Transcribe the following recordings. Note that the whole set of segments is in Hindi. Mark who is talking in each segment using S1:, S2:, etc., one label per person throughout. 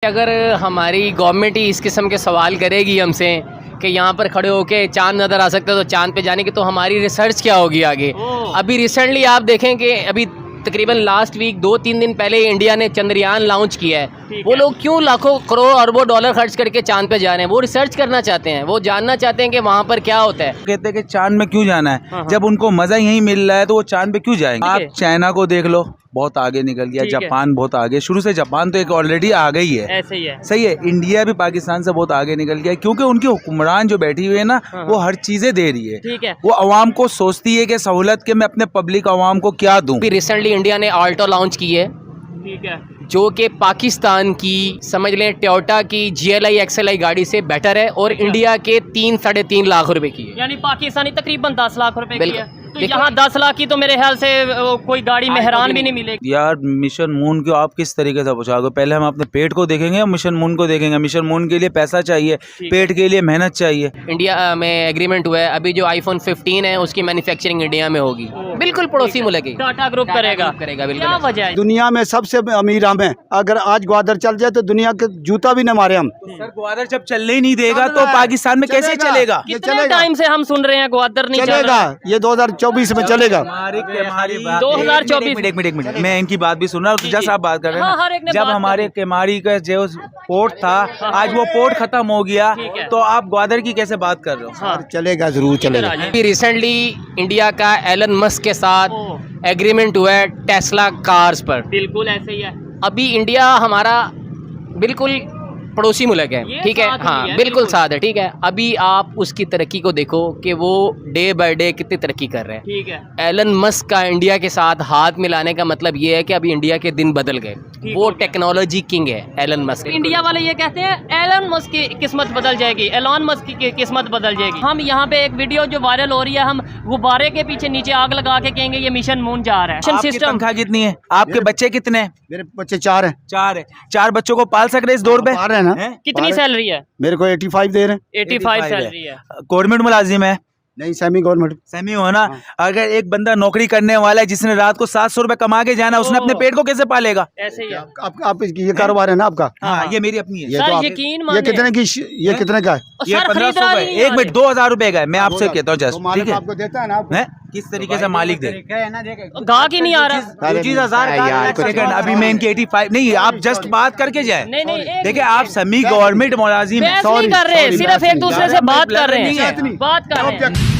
S1: अगर हमारी गवर्नमेंट ही इस किस्म के सवाल करेगी हमसे कि यहाँ पर खड़े होके चांद नज़र आ सकता है तो चांद पे जाने की, तो हमारी रिसर्च क्या होगी आगे। अभी रिसेंटली आप देखें कि अभी तकरीबन लास्ट वीक 2-3 दिन पहले इंडिया ने चंद्रयान लॉन्च किया है। वो लोग क्यों लाखों करोड़ अरबों डॉलर खर्च करके चांद पे जा रहे हैं? वो रिसर्च करना चाहते हैं, वो जानना चाहते हैं कि वहाँ पर क्या होता है।
S2: कहते हैं कि चांद में क्यों जाना है, जब उनको मजा यही मिल रहा है तो वो चांद पे क्यों जाएंगे। आप चाइना को देख लो, बहुत आगे निकल गया। जापान बहुत आगे, शुरू से जापान तो एक ऑलरेडी आ गई है।
S1: ऐसे ही है,
S2: सही है। इंडिया भी पाकिस्तान से बहुत आगे निकल गया क्योंकि उनकी हुक्मरान जो बैठी हुई है ना, वो हर चीजें दे रही है।
S1: ठीक है,
S2: वो अवाम को सोचती है कि सहूलत के मैं अपने पब्लिक अवाम को क्या दूं।
S1: रिसेंटली इंडिया ने ऑल्टो लॉन्च की है, ठीक है, जो कि पाकिस्तान की समझ लें टोयोटा की GLI XLI गाड़ी से बेटर है और इंडिया के 3-3.5 लाख रुपए की है।
S3: यानी पाकिस्तानी तकरीबन 10 लाख रुपए की है। तो
S1: देखो,
S3: यहाँ 10 लाख की तो मेरे ख्याल से कोई गाड़ी में हैरान भी नहीं मिलेगी।
S2: यार मिशन मून को आप किस तरीके से पहुंचाओगे? पहले हम अपने पेट को देखेंगे या मिशन मून को देखेंगे? मिशन मून के लिए पैसा चाहिए, पेट के लिए मेहनत चाहिए।
S1: इंडिया में एग्रीमेंट हुआ है, अभी जो iPhone 15 है उसकी मैन्युफैक्चरिंग इंडिया में होगी, बिल्कुल पड़ोसी मुल्क है।
S3: टाटा ग्रुप करेगा
S1: बिल्कुल।
S3: क्या वजह है?
S4: दुनिया में सबसे अमीर हम हैं। अगर आज ग्वादर चल जाए तो दुनिया के जूता भी न मारे हम।
S2: सर ग्वादर जब चलने ही नहीं देगा तो पाकिस्तान में कैसे चलेगा?
S3: कितने टाइम से हम सुन रहे हैं ग्वादर नहीं
S4: चलेगा, ये 2024 में चलेगा।
S3: 2024
S2: एक मिनट मैं इनकी बात भी सुन रहा हूँ, जैसा आप बात कर रहे
S3: हाँ, हर एक
S2: हैं
S3: ने
S2: जब
S3: बात
S2: हमारे केमारी का जो पोर्ट था, आज वो पोर्ट खत्म हो गया, तो आप ग्वादर की कैसे बात कर रहे हो?
S4: चलेगा, जरूर चलेगा।
S1: रिसेंटली इंडिया का एलन मस्क के साथ एग्रीमेंट हुआ है टेस्ला कार्स पर।
S3: बिल्कुल ऐसे ही है।
S1: अभी इंडिया हमारा बिल्कुल पड़ोसी मुल्क है, ठीक है, हाँ बिल्कुल साथ है, ठीक है। अभी आप उसकी तरक्की को देखो कि वो डे बाय डे कितनी तरक्की कर रहे हैं,
S3: ठीक है।
S1: एलन मस्क का इंडिया के साथ हाथ मिलाने का मतलब ये है कि अभी इंडिया के दिन बदल गए। वो टेक्नोलॉजी किंग है एलन मस्क।
S3: इंडिया वाले ये कहते हैं एलन मस्क की किस्मत बदल जाएगी, एलन मस्क की किस्मत बदल जाएगी। हम यहाँ पे एक वीडियो जो वायरल हो रही है, हम गुब्बारे के पीछे नीचे आग लगा के कहेंगे ये मिशन मून जा रहा है।
S2: आपकी तनख्वाह कितनी है? आपके बच्चे कितने हैं?
S4: मेरे बच्चे 4 हैं।
S2: 4 है। 4 बच्चों को पाल सक रहे इस दौर पे?
S4: बाहर है ना।
S3: कितनी सैलरी है?
S4: मेरे को 85 दे रहे हैं।
S3: 85 सैलरी है।
S2: गवर्नमेंट मुलाजिम है?
S4: नहीं, सेमी गवर्नमेंट।
S2: सेमी हो ना। अगर एक बंदा नौकरी करने वाला है जिसने रात को 700 रुपए कमा के जाना, उसने अपने पेट को कैसे पालेगा?
S3: ऐसे ही है।
S4: आप ये कारोबार है ना आपका?
S2: हाँ, ये मेरी अपनी है।
S4: ये
S3: सर
S4: तो
S3: यकीन
S4: ये
S3: मानिए।
S4: कितने की, ये कितने का है?
S2: ये 1500 का है। 1 मिनट 2000 रुपए का है, मैं आपसे कहता हूँ जस्ट, ठीक है।
S4: आपको देता है ना आपको?
S2: किस तरीके से मालिक दे?
S3: गाहक ही नहीं आ रहा।
S2: 25,000 सेकंड। अभी मैं इनकी 85 नहीं, आप जस्ट बात करके जाए।
S3: नहीं,
S2: देखिए आप सेमी गवर्नमेंट मुलाजिम
S3: बहस नहीं कर रहे, सिर्फ एक दूसरे से बात कर रहे हैं, बात कर रहे हैं।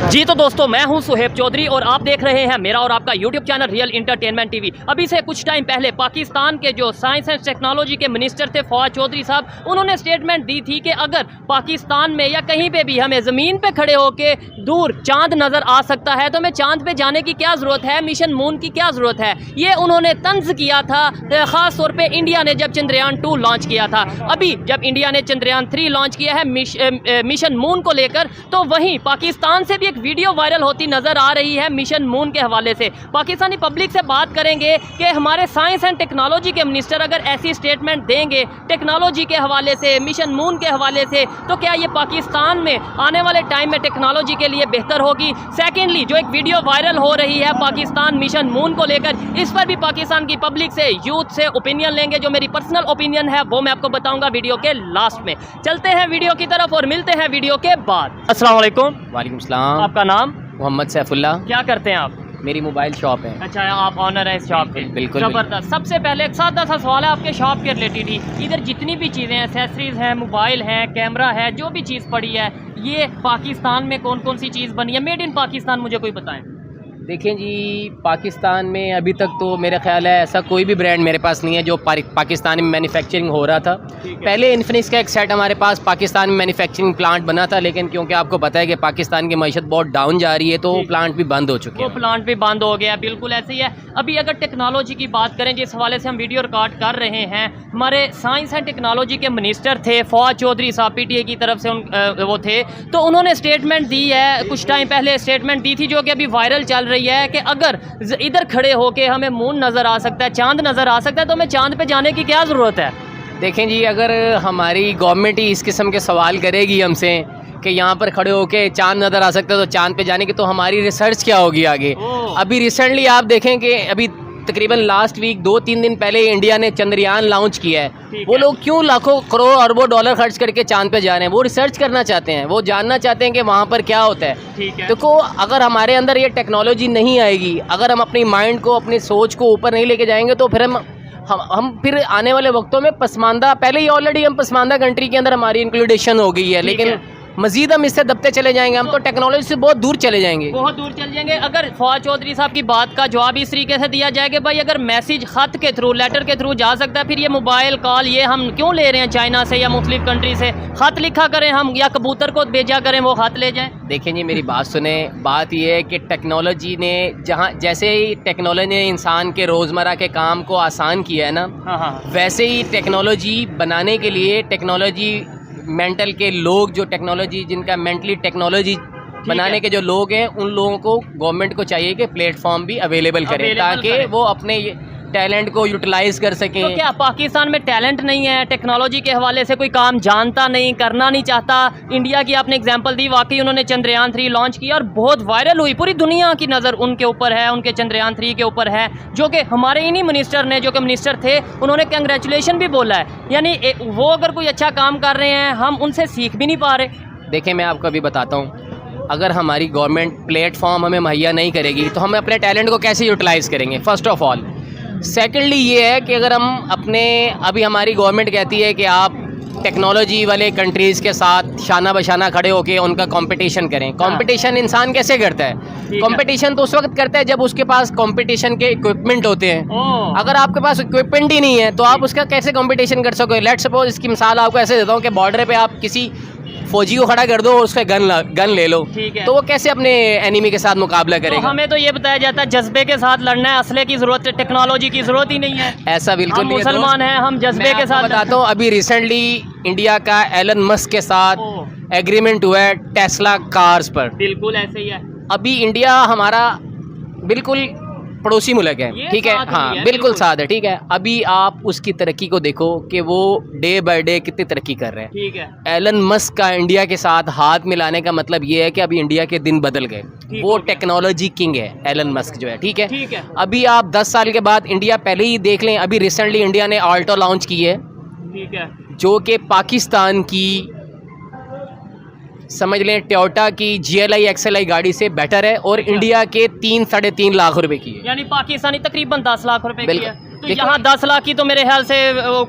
S3: जी तो दोस्तों, मैं हूं सुहेब चौधरी और आप देख रहे हैं मेरा और आपका YouTube channel real entertainment TV. अभी से कुछ टाइम पहले पाकिस्तान के जो साइंस एंड टेक्नोलॉजी के मिनिस्टर थे फवाद चौधरी साहब, उन्होंने स्टेटमेंट दी थी कि अगर पाकिस्तान में या कहीं पे भी हमें ज़मीन पे खड़े होके दूर चांद नज़र आ सकता है तो हमें चांद पे जाने की क्या ज़रूरत है, मिशन मून की क्या ज़रूरत है। ये उन्होंने तंज किया था ख़ास तौर पर इंडिया ने जब चंद्रयान 2 लॉन्च किया था। अभी जब इंडिया ने चंद्रयान 3 लॉन्च किया है मिशन मून को लेकर, तो वहीं पाकिस्तान से भी एक वीडियो वायरल होती नजर आ रही है मिशन मून के हवाले से। पाकिस्तानी पब्लिक से बात करेंगे कि हमारे साइंस एंड टेक्नोलॉजी के मिनिस्टर अगर ऐसी स्टेटमेंट देंगे टेक्नोलॉजी के हवाले से, मिशन मून के हवाले से, तो क्या ये पाकिस्तान में आने वाले टाइम में टेक्नोलॉजी के लिए बेहतर होगी। सेकेंडली, जो एक वीडियो वायरल हो रही है पाकिस्तान मिशन मून को लेकर, इस पर भी पाकिस्तान की पब्लिक से, यूथ से ओपिनियन लेंगे। जो मेरी पर्सनल ओपिनियन है वो मैं आपको बताऊंगा वीडियो के लास्ट में। चलते हैं वीडियो की तरफ और मिलते हैं वीडियो के बाद। अस्सलाम वालेकुम।
S1: वालेकुम सलाम।
S3: आपका नाम?
S1: मोहम्मद सैफुल्ला।
S3: क्या करते हैं आप?
S1: मेरी मोबाइल शॉप है।
S3: अच्छा, आप ऑनर है इस शॉप के?
S1: बिल्कुल।
S3: जबरदस्त। सबसे पहले एक सादा सा सवाल है आपके शॉप के रिलेटेड ही। इधर जितनी भी चीज़ें हैं, एक्सेसरीज हैं, मोबाइल हैं, कैमरा है, जो भी चीज़ पड़ी है, ये पाकिस्तान में कौन कौन सी चीज़ बनी है, मेड इन पाकिस्तान, मुझे कोई बताएं।
S1: देखें जी, पाकिस्तान में अभी तक तो मेरा ख्याल है ऐसा कोई भी ब्रांड मेरे पास नहीं है जो पाकिस्तान में मैन्युफैक्चरिंग हो रहा था। पहले इन्फिनिक्स का एक सेट हमारे पास पाकिस्तान में मैन्युफैक्चरिंग प्लांट बना था, लेकिन क्योंकि आपको पता है कि पाकिस्तान की मईशत बहुत डाउन जा रही है तो वो प्लांट भी बंद हो चुके हैं।
S3: वो प्लांट भी बंद हो गया, बिल्कुल ऐसे ही है। अभी अगर टेक्नोलॉजी की बात करें, जिस हवाले से हम वीडियो रिकॉर्ड कर रहे हैं, हमारे साइंस एंड टेक्नोलॉजी के मिनिस्टर थे फवाद चौधरी साहब, PTA की तरफ से वो थे, तो उन्होंने स्टेटमेंट दी है, कुछ टाइम पहले स्टेटमेंट दी थी जो कि अभी वायरल चल रही है कि अगर इधर खड़े होके हमें मून नज़र आ सकता है, चांद नज़र आ सकता है, तो हमें चांद पे जाने की क्या ज़रूरत है।
S1: देखें जी, अगर हमारी गवर्नमेंट ही इस किस्म के सवाल करेगी हमसे कि यहाँ पर खड़े होके चांद नज़र आ सकता है तो चांद पे जाने की, तो हमारी रिसर्च क्या होगी आगे। अभी रिसेंटली आप देखें कि अभी तकरीबन लास्ट वीक 2-3 दिन पहले इंडिया ने चंद्रयान लॉन्च किया है,
S3: ठीक
S1: वो
S3: है।
S1: लोग क्यों लाखों करोड़ अरबों डॉलर खर्च करके चांद पे जा रहे हैं? वो रिसर्च करना चाहते हैं, वो जानना चाहते हैं कि वहाँ पर क्या होता है।
S3: ठीक है।
S1: देखो, अगर हमारे अंदर ये टेक्नोलॉजी नहीं आएगी, अगर हम अपनी माइंड को, अपनी सोच को ऊपर नहीं लेके जाएंगे, तो फिर हम फिर आने वाले वक्तों में पसमानदा, पहले ही ऑलरेडी हम पसमानदा कंट्री के अंदर हमारी इंक्लूडेशन हो गई है, लेकिन मजीद हम इससे दबते चले जाएंगे, हम तो टेक्नोलॉजी से बहुत दूर चले जाएंगे।
S3: बहुत दूर चल जाएंगे। अगर फवाद चौधरी साहब की बात का जवाब इस तरीके से दिया जाए कि भाई अगर मैसेज खत के थ्रू, लेटर के थ्रू जा सकता है, फिर ये मोबाइल कॉल ये हम क्यों ले रहे हैं चाइना से या मुख्तलिफ कंट्री से? खत लिखा करें हम, या कबूतर को भेजा करें वो खत ले जाएं।
S1: देखें जी, मेरी बात सुने। बात ये है कि टेक्नोलॉजी ने जैसे ही टेक्नोलॉजी ने इंसान के रोज़मर्रा के काम को आसान किया है ना,
S3: हाँ,
S1: वैसे ही टेक्नोलॉजी बनाने के लिए, टेक्नोलॉजी मेंटल के लोग, जो टेक्नोलॉजी, जिनका मेंटली टेक्नोलॉजी बनाने के जो लोग हैं, उन लोगों को गवर्नमेंट को चाहिए कि प्लेटफॉर्म भी अवेलेबल करें, ताकि वो अपने टैलेंट को यूटिलाइज कर सकें।
S3: तो क्या पाकिस्तान में टैलेंट नहीं है? टेक्नोलॉजी के हवाले से कोई काम जानता नहीं, करना नहीं चाहता? इंडिया की आपने एग्जांपल दी, वाकई उन्होंने चंद्रयान 3 लॉन्च किया और बहुत वायरल हुई, पूरी दुनिया की नज़र उनके ऊपर है, उनके चंद्रयान 3 के ऊपर है, जो कि हमारे इन्हीं मिनिस्टर ने, जो कि मिनिस्टर थे, उन्होंने कंग्रेचुलेशन भी बोला है। यानी वो अगर कोई अच्छा काम कर रहे हैं, हम उनसे सीख भी नहीं पा रहे।
S1: देखें, मैं आपको अभी बताता हूँ, अगर हमारी गवर्नमेंट प्लेटफॉर्म हमें मुहैया नहीं करेगी तो हम अपने टैलेंट को कैसे यूटिलाइज़ करेंगे, फर्स्ट ऑफ ऑल। सेकेंडली ये है कि अगर हम अपने, अभी हमारी गवर्नमेंट कहती है कि आप टेक्नोलॉजी वाले कंट्रीज़ के साथ शाना बशाना खड़े होकर उनका कंपटीशन करें। कंपटीशन इंसान कैसे करता है? कंपटीशन तो उस वक्त करता है जब उसके पास कंपटीशन के इक्विपमेंट होते हैं। अगर आपके पास इक्विपमेंट ही नहीं है तो आप उसका कैसे कंपटीशन कर सकोगे? लेट्स सपोज, इसकी मिसाल आपको ऐसे देता हूँ कि बॉर्डर पे आप किसी फौजी को खड़ा कर दो और उसका गन ले लो,
S3: ठीक है।
S1: तो वो कैसे अपने एनिमी के साथ मुकाबला
S3: तो
S1: करेगा?
S3: हमें तो ये बताया जाता है जज्बे के साथ लड़ना है, असले की जरूरत है, टेक्नोलॉजी की जरूरत ही नहीं है।
S1: ऐसा बिल्कुल
S3: हम
S1: नहीं है
S3: मुसलमान
S1: दोस्त।
S3: हैं, हम जज्बे
S1: मैं
S3: के
S1: आपको
S3: साथ
S1: बताता हूँ, अभी रिसेंटली इंडिया का एलन मस्क के साथ एग्रीमेंट हुआ है टेस्ला कार्स पर।
S3: बिल्कुल ऐसे ही है।
S1: अभी इंडिया हमारा बिल्कुल पड़ोसी मुल्क है, ठीक है, हाँ बिल्कुल साथ है, ठीक है। अभी आप उसकी तरक्की को देखो कि वो डे बाय डे कितनी तरक्की कर रहे हैं,
S3: ठीक है।
S1: एलन मस्क का इंडिया के साथ हाथ मिलाने का मतलब ये है कि अभी इंडिया के दिन बदल गए। वो टेक्नोलॉजी किंग है एलन मस्क जो है, ठीक है।
S3: ठीक है।
S1: अभी आप 10 साल के बाद इंडिया, पहले ही देख लें, अभी रिसेंटली इंडिया ने आल्टो लॉन्च की है,
S3: ठीक है।
S1: जो कि पाकिस्तान की, समझ लें टोयोटा की GLI XLI गाड़ी से बेटर है और इंडिया के 3-3.5 लाख रुपए की है।
S3: यानी पाकिस्तानी तकरीबन 10 लाख रुपए की
S1: बिल्कुल।
S3: है। तो
S1: देखो,
S3: यहाँ 10 लाख की तो मेरे ख्याल से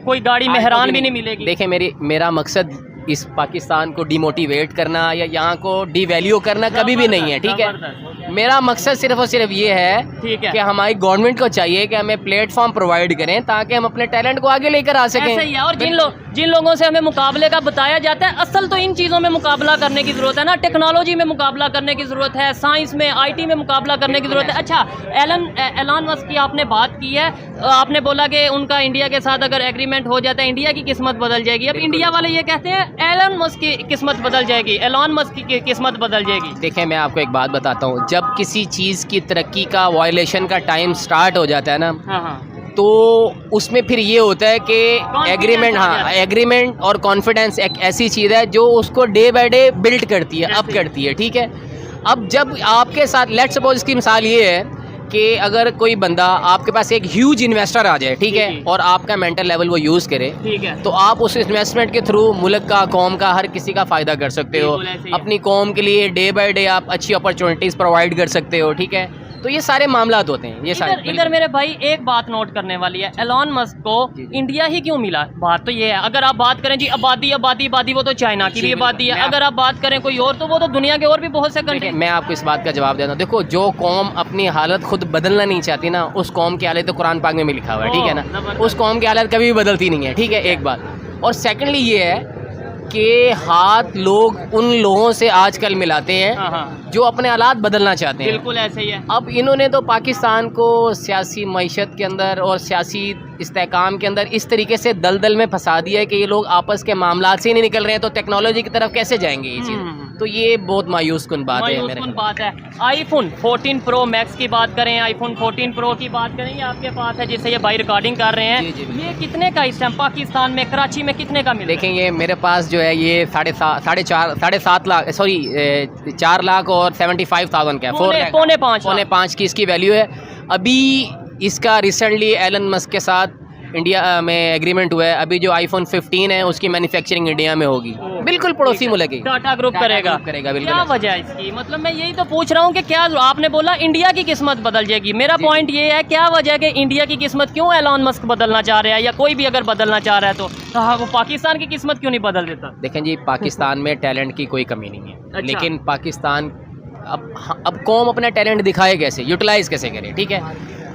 S3: कोई गाड़ी में हैरान भी नहीं मिलेगी।
S1: देखें, मेरा मकसद इस पाकिस्तान को डिमोटिवेट करना या यहाँ को डिवैल्यू करना कभी भी नहीं है, ठीक है। मेरा मकसद सिर्फ और सिर्फ ये है
S3: ठीक है
S1: कि हमारी गवर्नमेंट को चाहिए कि हमें प्लेटफॉर्म प्रोवाइड करें ताकि हम अपने टैलेंट को आगे लेकर आ सकें।
S3: ऐसा ही है। और जिन लोगों से हमें मुकाबले का बताया जाता है, असल तो इन चीज़ों में मुकाबला करने की ज़रूरत है ना, टेक्नोलॉजी में मुकाबला करने की ज़रूरत है, साइंस में, IT में मुकाबला करने की ज़रूरत है। अच्छा, एलन मस्क की आपने बात की है, आपने बोला कि उनका इंडिया के साथ अगर एग्रीमेंट हो जाता है इंडिया की किस्मत बदल जाएगी। अब इंडिया वाले ये कहते हैं एलन मस्क की किस्मत बदल जाएगी, एलन मस्क की किस्मत बदल जाएगी।
S1: देखें, मैं आपको एक बात बताता हूँ, जब किसी चीज़ की तरक्की का वायलेशन का टाइम स्टार्ट हो जाता है ना,
S3: हाँ,
S1: तो उसमें फिर ये होता है कि एग्रीमेंट, हाँ, एग्रीमेंट और कॉन्फिडेंस एक ऐसी चीज़ है जो उसको डे बाय डे बिल्ड करती है, अप करती है, ठीक है। अब जब आपके साथ, लेट्स सपोज, इसकी मिसाल ये है कि अगर कोई बंदा आपके पास, एक ह्यूज इन्वेस्टर आ जाए, ठीक है, और आपका मेंटल लेवल वो यूज़ करे,
S3: ठीक है,
S1: तो आप उस इन्वेस्टमेंट के थ्रू मुल्क का, कौम का, हर किसी का फ़ायदा कर सकते हो। अपनी कौम के लिए डे बाय डे आप अच्छी अपॉर्चुनिटीज़ प्रोवाइड कर सकते हो, ठीक है। तो ये सारे मामलात होते हैं, ये सारे।
S3: इधर मेरे भाई एक बात नोट करने वाली है, एलन मस्क को इंडिया ही क्यों मिला? बात तो ये है, अगर आप बात करें जी आबादी, वो तो चाइना की भी आबादी है। अगर आप बात करें कोई और, तो वो तो दुनिया के और भी बहुत से कंट्री।
S1: मैं आपको इस बात का जवाब देता हूँ। देखो, जो कौम अपनी हालत खुद बदलना नहीं चाहती ना, उस कौम की हालत तो कुरान पाक में भी लिखा हुआ है, ठीक है ना। उस कौम की हालत कभी भी बदलती नहीं है, ठीक है, एक बात। और सेकेंडली ये है कि हाथ लोग उन लोगों से आजकल मिलाते हैं जो अपने हालात बदलना चाहते हैं।
S3: बिल्कुल ऐसे ही है।
S1: अब इन्होंने तो पाकिस्तान को सियासी मईशत के अंदर और सियासी इस्तेहकाम के अंदर इस तरीके से दलदल में फंसा दिया है कि ये लोग आपस के मामलात से ही नहीं निकल रहे हैं, तो टेक्नोलॉजी की तरफ कैसे जाएंगे ये चीज़? तो ये बहुत मायूस कुन बात है। मेरे
S3: बात है। iPhone 14 Pro Max की बात करें, iPhone 14 Pro की बात करें, ये आपके पास है जिससे ये भाई रिकॉर्डिंग कर रहे हैं। ये कितने का इस टाइम पाकिस्तान में, कराची में कितने का मिल?
S1: देखें, ये मेरे पास जो है ये 7.5 लाख, सॉरी 4 लाख और 75,000 का है, 4 लाख,
S3: 4.5
S1: 5 की इसकी वैल्यू है। अभी इसका रिसेंटली एलन मस्क के साथ इंडिया में एग्रीमेंट हुआ है। अभी जो आईफोन 15 है उसकी मैन्युफैक्चरिंग इंडिया में होगी, बिल्कुल पड़ोसी मुल्क की।
S3: टाटा ग्रुप करेगा
S1: बिल्कुल।
S3: क्या वजह है इसकी? मतलब मैं यही तो पूछ रहा हूँ कि क्या आपने बोला इंडिया की किस्मत बदल जाएगी, मेरा पॉइंट ये है क्या वजह है कि इंडिया की किस्मत क्यों एलन मस्क बदलना चाह रहा है, या कोई भी अगर बदलना चाह रहा है तो हाँ, वो पाकिस्तान की किस्मत क्यों नहीं बदल देता?
S1: देखें जी, पाकिस्तान में टैलेंट की कोई कमी नहीं है।
S3: अच्छा।
S1: लेकिन पाकिस्तान अब कौम अपना टैलेंट दिखाए कैसे, यूटिलाइज कैसे करे, ठीक है।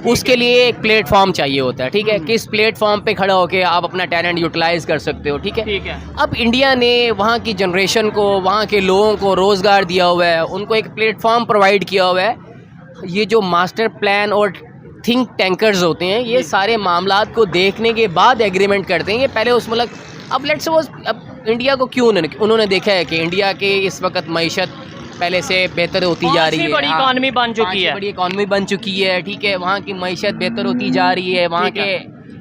S1: उसके लिए एक प्लेटफॉर्म चाहिए होता है, ठीक है। किस प्लेटफॉर्म पे खड़ा होकर आप अपना टैलेंट यूटिलाइज कर सकते हो, ठीक है।
S3: ठीक है।
S1: अब इंडिया ने वहाँ की जनरेशन को, वहाँ के लोगों को रोज़गार दिया हुआ है, उनको एक प्लेटफॉर्म प्रोवाइड किया हुआ है। ये जो मास्टर प्लान और थिंक टैंकर्स होते हैं, ये सारे मामलात को देखने के बाद एग्रीमेंट करते हैं। ये पहले उस मुल्क, अब लेट्स सपोज, अब इंडिया को क्यों उन्होंने देखा है कि इंडिया के इस वक्त मईशत पहले से बेहतर होती जा रही है,
S3: बड़ी इकॉनमी बन चुकी है,
S1: बड़ी इकॉनमी बन चुकी है, ठीक है। वहाँ की मईशत बेहतर होती जा रही है, वहाँ के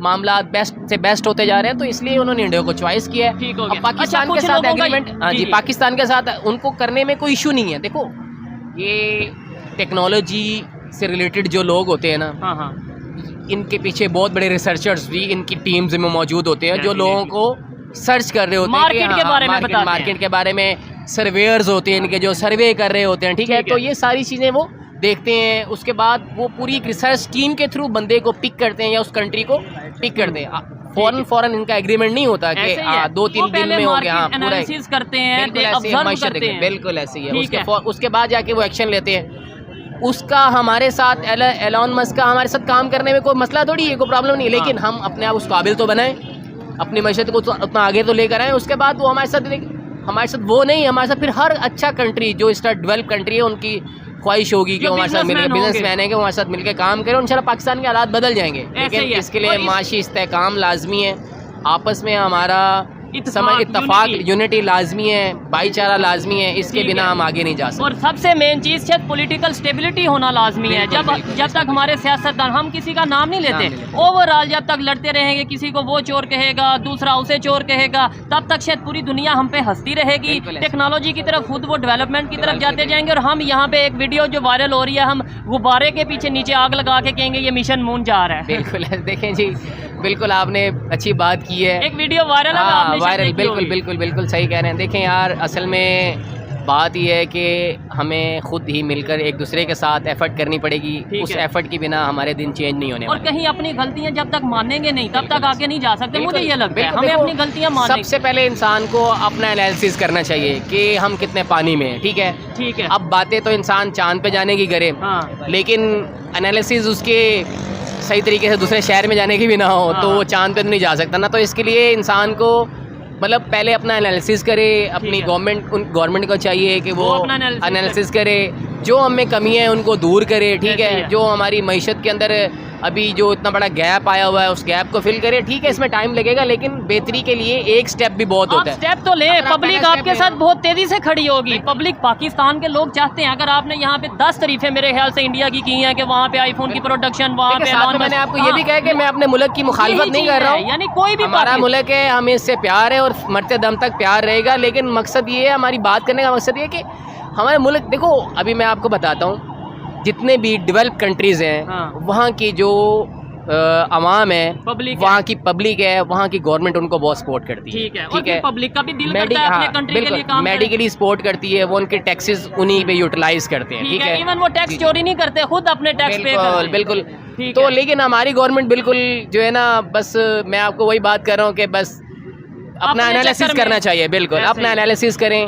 S1: मामला बेस्ट से बेस्ट होते जा रहे हैं, तो इसलिए उन्होंने इंडिया को चॉइस किया है।
S3: ठीक हो गया।
S1: अब पाकिस्तान के साथ एग्रीमेंट, हाँ जी, पाकिस्तान के साथ उनको करने में कोई इशू नहीं है। देखो, ये टेक्नोलॉजी से रिलेटेड जो लोग होते हैं ना,
S3: हाँ हाँ,
S1: इनके पीछे बहुत बड़े रिसर्चर्स भी इनकी टीम्स में मौजूद होते हैं, जो लोगों को सर्च कर रहे होते हैं,
S3: मार्केट के बारे में बताते हैं,
S1: मार्केट के बारे में सर्वेयर्स होते हैं इनके, जो सर्वे कर रहे होते हैं, ठीक है। तो ये सारी चीज़ें वो देखते हैं। उसके बाद वो पूरी एक रिसर्च टीम के थ्रू बंदे को पिक करते हैं या उस कंट्री को पिक करते हैं। फौरन इनका एग्रीमेंट नहीं होता कि 2-3 दिन में हो गया, हाँ, पूरा
S3: एनालिसिस करते हैं,
S1: बिल्कुल ऐसे ही, बिल्कुल ऐसे ही है। उसके बाद जाके वो एक्शन लेते हैं। उसका हमारे साथ एलन मस्क का हमारे साथ काम करने में कोई मसला थोड़ी है, कोई प्रॉब्लम नहीं है। लेकिन हम अपने आप उस काबिल तो बनाएं, अपनी मैशत को उतना आगे तो लेकर आएँ। उसके बाद वो हमारे साथ वो नहीं, हमारे साथ फिर हर अच्छा कंट्री जो डेवलप कंट्री है उनकी ख्वाहिश होगी कि हमारे साथ मिलकर, बिजनेसमैन है कि हमारे साथ मिलकर काम करें। इंशाल्लाह पाकिस्तान के हालात बदल जाएंगे, लेकिन इसके लिए माशी इस्तेहकाम लाजमी है, आपस में हमारा इत्तफाक यूनिटी लाजमी है, भाईचारा लाजमी है। इसके बिना हम आगे नहीं जा सकते।
S3: और सबसे मेन चीज़ शायद पॉलिटिकल स्टेबिलिटी होना लाजमी है। जब तक हमारे सियासतदान, हम किसी का नाम नहीं लेते, ओवरऑल जब तक लड़ते रहेंगे, किसी को वो चोर कहेगा, दूसरा उसे चोर कहेगा, तब तक शायद पूरी दुनिया हम पे हंसती रहेगी। टेक्नोलॉजी की तरफ, खुद वो डेवलपमेंट की तरफ जाते जाएंगे, और हम यहाँ पे एक वीडियो जो वायरल हो रही है, हम गुब्बारे के पीछे नीचे आग लगा के कहेंगे ये मिशन मून जा रहा है।
S1: बिल्कुल, देखें जी, बिल्कुल आपने अच्छी बात की है।
S3: एक वीडियो वायरल है, आपने
S1: वायरल, बिल्कुल सही कह रहे हैं। देखें यार, असल में बात यह है कि हमें खुद ही मिलकर एक दूसरे के साथ एफर्ट करनी पड़ेगी। उस एफर्ट के बिना हमारे दिन चेंज नहीं होने
S3: और कहीं अपनी गलतियां जब तक मानेंगे नहीं, तब तक आगे नहीं जा सकते। मुझे ये लगता है हमें अपनी गलतियां माननी।
S1: सबसे पहले इंसान को अपना एनालिसिस करना चाहिए कि हम कितने पानी में हैं, ठीक है। अब बातें तो इंसान चांद पे जाने की करे, लेकिन एनालिसिस उसके सही तरीके से दूसरे शहर में जाने की भी ना हो, तो वो चांद पे तो नहीं जा सकता ना। तो इसके लिए इंसान को मतलब पहले अपना एनालिसिस करे। अपनी गवर्नमेंट को चाहिए कि वो एनालिसिस करे, जो हमें कमी है उनको दूर करे, ठीक है। जो हमारी मईशत के अंदर अभी जो इतना बड़ा गैप आया हुआ है, उस गैप को फिल करे। ठीक है, इसमें टाइम लगेगा, लेकिन बेहतरी के लिए एक स्टेप भी बहुत होता है।
S3: स्टेप तो ले, पब्लिक आपके साथ बहुत तेजी से खड़ी होगी। पब्लिक, पाकिस्तान के लोग चाहते हैं, अगर आपने यहाँ पे 10 तारीफें मेरे ख्याल से इंडिया की हैं कि वहाँ पे आईफोन की प्रोडक्शन, वहाँ पे
S1: मैंने आपको ये भी कहा कि मैं अपने मुल्क की मुखालिफत नहीं कर रहा हूँ,
S3: यानी कोई भी
S1: हमारा मुल्क है, हमें इससे प्यार है और मरते दम तक प्यार रहेगा। लेकिन मकसद ये है, हमारी बात करने का मकसद ये है कि हमारे मुल्क, देखो अभी मैं आपको बताता हूँ, जितने भी डेवलप कंट्रीज़ हैं, वहाँ की जो अवाम है, वहाँ की पब्लिक है, वहाँ की गवर्नमेंट उनको बहुत सपोर्ट करती है। ठीक है,
S3: पब्लिक का भी दिल करता है अपने कंट्री के लिए काम करे।
S1: मेडिकली सपोर्ट करती है, वो उनके टैक्सेस उन्हीं पे यूटिलाइज करते हैं। ठीक है,
S3: इवन वो टैक्स चोरी नहीं करते, खुद अपने टैक्स पे करते हैं।
S1: बिल्कुल। तो लेकिन हमारी गवर्नमेंट बिल्कुल जो है ना, बस मैं आपको वही बात कर रहा हूँ कि बस अपना एनालिसिस करना चाहिए। बिल्कुल, अपना एनालिसिस करें,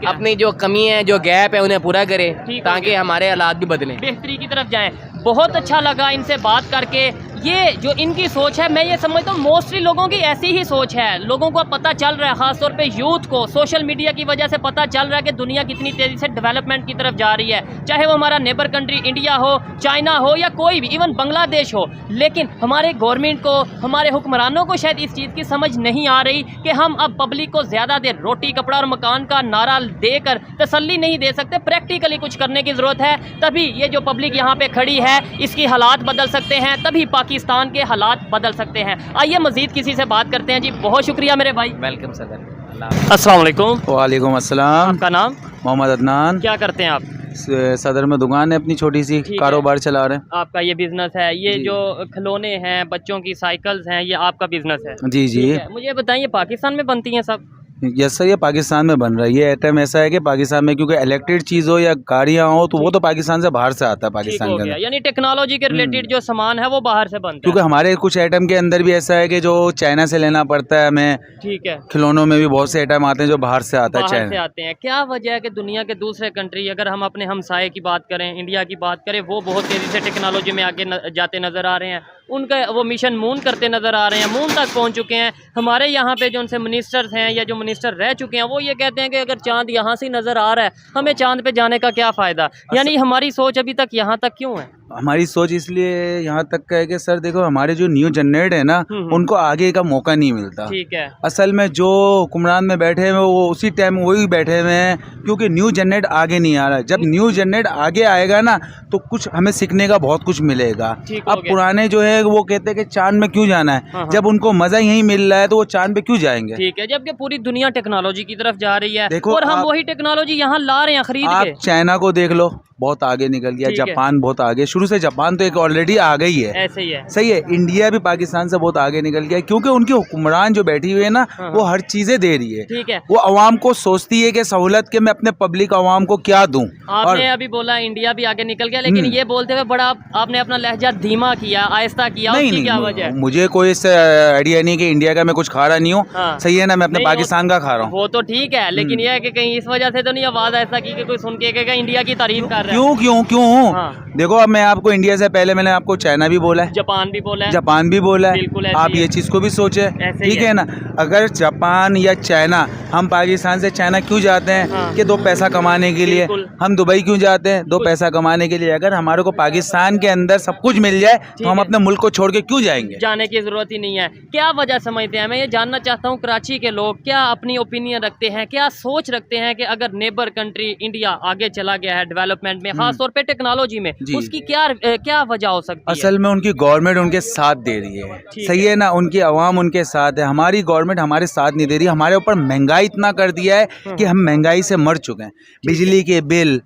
S1: अपनी जो कमी है, जो गैप है, उन्हें पूरा करें, ताकि हमारे हालात भी बदलें,
S3: बेहतरी की तरफ जाएं। बहुत अच्छा लगा इनसे बात करके। ये जो इनकी सोच है, मैं ये समझता हूँ मोस्टली लोगों की ऐसी ही सोच है। लोगों को पता चल रहा है, खासतौर पे यूथ को सोशल मीडिया की वजह से पता चल रहा है कि दुनिया कितनी तेज़ी से डेवलपमेंट की तरफ जा रही है, चाहे वो हमारा नेबर कंट्री इंडिया हो, चाइना हो, या कोई भी, इवन बांग्लादेश हो। लेकिन हमारे गवर्नमेंट को, हमारे हुक्मरानों को शायद इस चीज़ की समझ नहीं आ रही कि हम अब पब्लिक को ज़्यादा देर रोटी कपड़ा और मकान का नारा देकर तसल्ली नहीं दे सकते। प्रैक्टिकली कुछ करने की ज़रूरत है, तभी ये जो पब्लिक यहाँ पे खड़ी है, इसकी हालात बदल सकते हैं, तभी पाकिस्तान के हालात बदल सकते हैं। आइए मजीद किसी से बात करते हैं जी। बहुत शुक्रिया मेरे भाई।
S1: Welcome sir.
S3: अस्सलाम वालेकुम।
S2: वालेकुम अस्सलाम।
S3: आपका नाम?
S2: मोहम्मद अदनान।
S3: क्या करते हैं आप?
S2: सदर में दुकान है अपनी छोटी सी,
S3: ठीक है।
S2: कारोबार चला रहे हैं।
S3: आपका ये बिजनेस है, ये
S2: जी।
S3: जो खिलौने हैं, बच्चों की साइकिल्स हैं, ये आपका बिजनेस है?
S2: जी जी।
S3: ठीक है। मुझे बताइए पाकिस्तान में बनती हैं सब?
S2: यस सर, ये पाकिस्तान में बन रहा है। ये आइटम ऐसा है कि पाकिस्तान में, क्योंकि इलेक्ट्रिक चीज़ हो या गाड़ियाँ हो तो वो तो पाकिस्तान से बाहर से आता है
S3: ठीक
S2: पाकिस्तान
S3: हो
S2: के
S3: गया,
S2: अंदर।
S3: यानी टेक्नोलॉजी के रिलेटेड जो सामान है वो बाहर से बनता
S2: क्योंकि हमारे कुछ आइटम के अंदर भी ऐसा है कि जो चाइना से लेना पड़ता है हमें।
S3: है? ठीक है।
S2: खिलौनों में भी बहुत से आइटम आते हैं जो बाहर से आता है
S3: बाहर से
S2: चाइना।
S3: आते हैं। क्या वजह है कि दुनिया के दूसरे कंट्री, अगर हम अपने हमसाये की बात करें, इंडिया की बात करें, वो बहुत तेज़ी से टेक्नोलॉजी में आगे जाते नज़र आ रहे हैं। उनका वो मिशन मून करते नज़र आ रहे हैं, मून तक पहुंच चुके हैं। हमारे यहाँ पे जो उनसे मिनिस्टर्स हैं या जो मिनिस्टर रह चुके हैं वो ये कहते हैं कि अगर चांद यहाँ से नज़र आ रहा है, हमें चांद पे जाने का क्या फ़ायदा। यानी हमारी सोच अभी तक यहाँ तक क्यों है?
S2: हमारी सोच इसलिए यहाँ तक का है कि सर देखो, हमारे जो न्यू जनरेट है ना, उनको आगे का मौका नहीं मिलता।
S3: ठीक है।
S2: असल में जो हुक्मरान में बैठे हुए वो उसी टाइम वही बैठे हुए हैं, क्योंकि न्यू जनरेट आगे नहीं आ रहा है। जब न्यू जनरेट आगे आएगा ना तो कुछ हमें सीखने का बहुत कुछ मिलेगा।
S3: ठीक हो
S2: अब
S3: गया।
S2: पुराने जो है वो कहते हैं कि चांद में क्यों जाना है, जब उनको मज़ा यहीं मिल रहा है तो वो चांद पे क्यों जाएंगे।
S3: ठीक है, जबकि पूरी दुनिया टेक्नोलॉजी की तरफ जा रही है
S2: देखो
S3: और हम
S2: आप-
S3: वही टेक्नोलॉजी यहाँ ला रहे हैं खरीद
S2: आप
S3: के।
S2: चाइना को देख लो, बहुत आगे निकल गया।
S3: ठीक है।
S2: जापान बहुत आगे, शुरू से जापान तो एक ऑलरेडी आ गई है।
S3: ऐसे ही है।
S2: सही है। इंडिया भी पाकिस्तान से बहुत आगे निकल गया, क्योंकि उनकी हुक्मरान जो बैठी हुई है ना, वो हर चीज़ें दे रही है।
S3: ठीक है।
S2: वो अवाम को सोचती है कि सहूलत के मैं अपने पब्लिक अवाम को क्या दूं।
S3: आपने अभी बोला इंडिया भी आगे निकल गया, लेकिन ये बोलते हुए बड़ा आपने अपना लहजा धीमा किया, आहिस्ता किया,
S2: नहीं
S3: उसकी क्या
S2: नहीं,
S3: वजह है?
S2: मुझे कोई इससे आइडिया नहीं कि इंडिया का मैं कुछ खा रहा नहीं हूँ।
S3: हाँ।
S2: सही है ना, मैं अपने
S3: नहीं,
S2: पाकिस्तान का खा रहा हूँ।
S3: वो तो ठीक है, लेकिन यह है कि कहीं इस वजह से तो नहीं आवाज ऐसा की कि कोई सुन के कहेगा इंडिया की तारीफ कर रहा है।
S2: क्यों क्यों क्यों?
S3: हाँ।
S2: देखो, अब मैं आपको इंडिया से पहले मैंने आपको चाइना भी बोला है,
S3: जापान भी बोला है,
S2: जापान भी बोला है।
S3: बिल्कुल ऐसे
S2: आप
S3: ही
S2: ये
S3: है।
S2: चीज़ को भी सोचे,
S3: ऐसे ही
S2: ठीक
S3: है।
S2: है ना। अगर जापान या चाइना, हम पाकिस्तान से चाइना क्यों जाते हैं?
S3: हाँ।
S2: कि दो पैसा कमाने के लिए।
S3: बिल्कुल।
S2: हम दुबई क्यों जाते हैं? दो पैसा कमाने के लिए। अगर हमारे को पाकिस्तान के अंदर सब कुछ मिल जाए तो हम
S3: है।
S2: अपने मुल्क को छोड़ के क्यों जाएंगे?
S3: जाने की जरूरत ही नहीं है। क्या वजह समझते हैं? मैं ये जानना चाहता हूँ, कराची के लोग क्या अपनी ओपिनियन रखते हैं, क्या सोच रखते हैं कि अगर नेबर कंट्री इंडिया आगे चला गया है डेवलपमेंट में, खासतौर पे टेक्नोलॉजी में,
S2: जी।
S3: उसकी क्या वजह हो सकती है?
S2: असल में उनकी गवर्नमेंट उनके साथ दे रही है।
S3: ठीक
S2: सही है ना, उनकी आवाम उनके साथ है। हमारी गवर्नमेंट हमारे साथ नहीं दे रही। हमारे ऊपर महंगाई इतना कर दिया है कि हम महंगाई से मर चुके हैं। बिजली के बिल,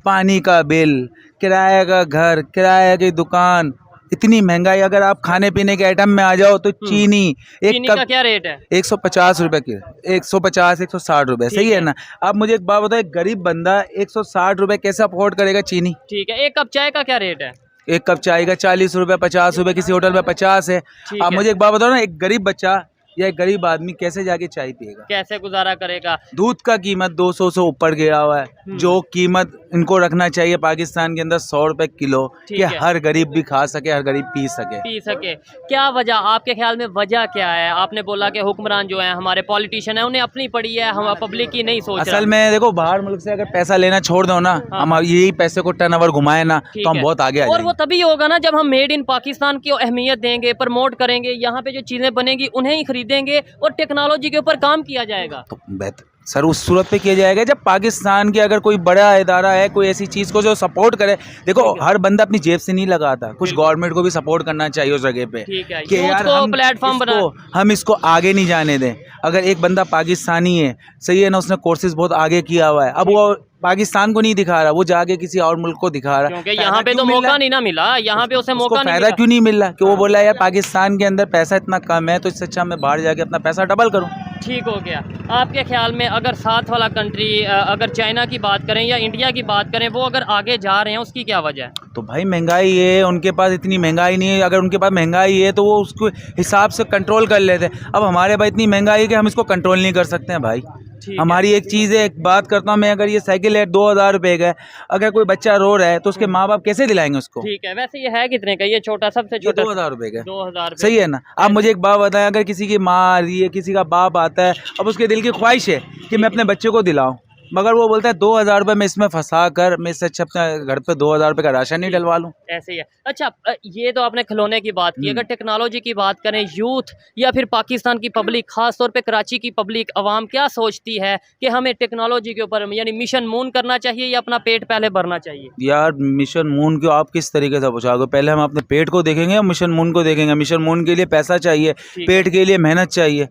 S2: पानी का बिल, किराए का घर, किराए की दुकान, इतनी महंगाई। अगर आप खाने पीने के आइटम में आ जाओ तो चीनी एक
S3: चीनी का
S2: कप
S3: क्या रेट है?
S2: 150 रुपए की, 150 160 रुपए। सही है ना। आप मुझे एक बात बताओ, एक गरीब बंदा 160 रुपए कैसे अफोर्ड करेगा चीनी?
S3: ठीक है। एक कप चाय का क्या रेट है?
S2: एक कप चाय का 40 रुपए, 50 रुपए, किसी होटल में 50 है।
S3: ठीक
S2: आप
S3: है।
S2: मुझे एक बात बताओ ना, एक गरीब बच्चा या एक गरीब आदमी कैसे जाके चाय पिएगा?
S3: कैसे गुजारा करेगा?
S2: दूध का कीमत 200 से ऊपर गिरा हुआ है, जो कीमत इनको रखना चाहिए पाकिस्तान के अंदर 100 रुपए किलो,
S3: ठीक
S2: कि
S3: है।
S2: हर गरीब भी खा सके, हर गरीब पी सके।
S3: पी सके। क्या वजह, आपके ख्याल में वजह क्या है? आपने बोला कि हुक्मरान जो है, हमारे पॉलिटिशियन है, उन्हें अपनी पड़ी है, हम पब्लिक की नहीं सोच रहा।
S2: असल में देखो, बाहर मुल्क से अगर पैसा लेना छोड़ दो ना, हम यही पैसे को टर्नओवर घुमाए ना,
S3: ठीक
S2: तो हम
S3: है।
S2: बहुत आगे आ
S3: और वो
S2: जाएंगे।
S3: तभी होगा ना जब हम मेड इन पाकिस्तान की अहमियत देंगे, प्रमोट करेंगे, यहाँ पे जो चीज़ें बनेंगी उन्हें ही खरीदेंगे और टेक्नोलॉजी के ऊपर काम किया जाएगा।
S2: तो बेहतर सर उस सूरत पे किया जाएगा जब पाकिस्तान के अगर कोई बड़ा इदारा है, कोई ऐसी चीज़ को जो सपोर्ट करे। देखो, हर बंदा अपनी जेब से नहीं लगाता, कुछ गवर्नमेंट को भी सपोर्ट करना चाहिए उस जगह पे।
S3: ठीक है।
S2: कि
S3: यूथ
S2: यार
S3: को प्लेटफॉर्म
S2: हम इसको आगे नहीं जाने दें। अगर एक बंदा पाकिस्तानी है, सही है ना, उसने कोर्सेज बहुत आगे किया हुआ है, अब वो पाकिस्तान को नहीं दिखा रहा, वो जाके किसी और मुल्क को दिखा रहा है।
S3: क्योंकि यहाँ पे तो मौका नहीं ना मिला, यहाँ पे उसे मौका नहीं
S2: फायदा
S3: मिला।
S2: क्यों नहीं मिल रहा? कि वो बोला यार पाकिस्तान के अंदर पैसा इतना कम है, तो इससे अच्छा मैं बाहर जाके अपना पैसा डबल करूँ।
S3: ठीक हो गया। आपके ख्याल में अगर साथ वाला कंट्री, अगर चाइना की बात करें या इंडिया की बात करें, वो अगर आगे जा रहे हैं, उसकी क्या वजह है?
S2: तो भाई महंगाई है, उनके पास इतनी महंगाई नहीं है। अगर उनके पास महंगाई है तो वो उसको हिसाब से कंट्रोल कर लेते हैं। अब हमारे पास इतनी महंगाई है कि हम इसको कंट्रोल नहीं कर सकते हैं भाई।
S3: ठीक
S2: हमारी एक चीज़ है, एक बात करता हूँ मैं, अगर ये साइकिल है 2000 रुपये का है, अगर कोई बच्चा रो रहा है तो उसके माँ बाप कैसे दिलाएंगे उसको?
S3: ठीक है। वैसे ये है कितने का? ये छोटा, सबसे
S2: ये
S3: छोटा
S2: 2000 रुपये का है।
S3: 2000
S2: सही है ना। आप मुझे एक बात बताएं, अगर किसी की माँ आ रही है, किसी का बाप आता है, अब उसके दिल की ख्वाहिश है कि मैं अपने बच्चे को दिलाऊं, मगर वो बोलता है 2000 रुपये में इसमें फंसा कर मैं इससे अच्छा अपने घर पे 2000 रुपये का राशन नहीं डलवा लूँ।
S3: ऐसे ही है। अच्छा, ये तो आपने खिलौने की बात की। अगर टेक्नोलॉजी की बात करें, यूथ या फिर पाकिस्तान की पब्लिक, खास तौर पे कराची की पब्लिक आवाम क्या सोचती है कि हमें टेक्नोलॉजी के ऊपर यानी मिशन मून करना चाहिए या अपना पेट पहले भरना चाहिए?
S2: यार मिशन मून को आप किस तरीके से पहुँचाओगे? पहले हम अपने पेट को देखेंगे या मिशन मून को देखेंगे? मिशन मून के लिए पैसा चाहिए, पेट के लिए मेहनत चाहिए।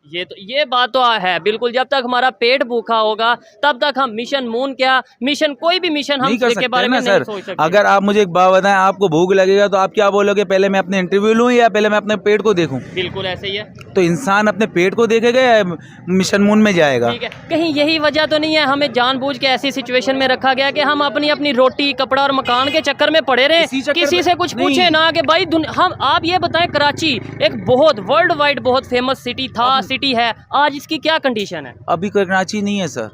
S3: ये बात तो है बिल्कुल। जब तक हमारा पेट भूखा होगा तब तक हम मिशन मून क्या मिशन कोई भी मिशन हम
S2: नहीं कर
S3: के
S2: सकते
S3: बारे में
S2: ना
S3: नहीं
S2: सर।
S3: सोच सकते।
S2: अगर आप मुझे एक बात बताएं, आपको भूख लगेगा तो आप क्या बोलोगे, पहले मैं अपने इंटरव्यू लूं या पहले मैं अपने पेट को देखूं?
S3: बिल्कुल ऐसे ही है।
S2: तो इंसान अपने पेट को देखेगा या मिशन मून में जाएगा?
S3: ठीक है, कहीं यही वजह तो नहीं है हमें जानबूझ के ऐसी सिचुएशन में रखा गया कि हम अपनी अपनी रोटी कपड़ा और मकान के चक्कर में पड़े रहे,
S2: इसी चक्कर
S3: किसी
S2: में-
S3: से कुछ
S2: नहीं।
S3: पूछे ना कि भाई हम आप ये बताएं, कराची एक बहुत वर्ल्ड वाइड बहुत फेमस सिटी था, सिटी है, आज इसकी क्या कंडीशन है?
S2: अभी कोई कराची नहीं है सर।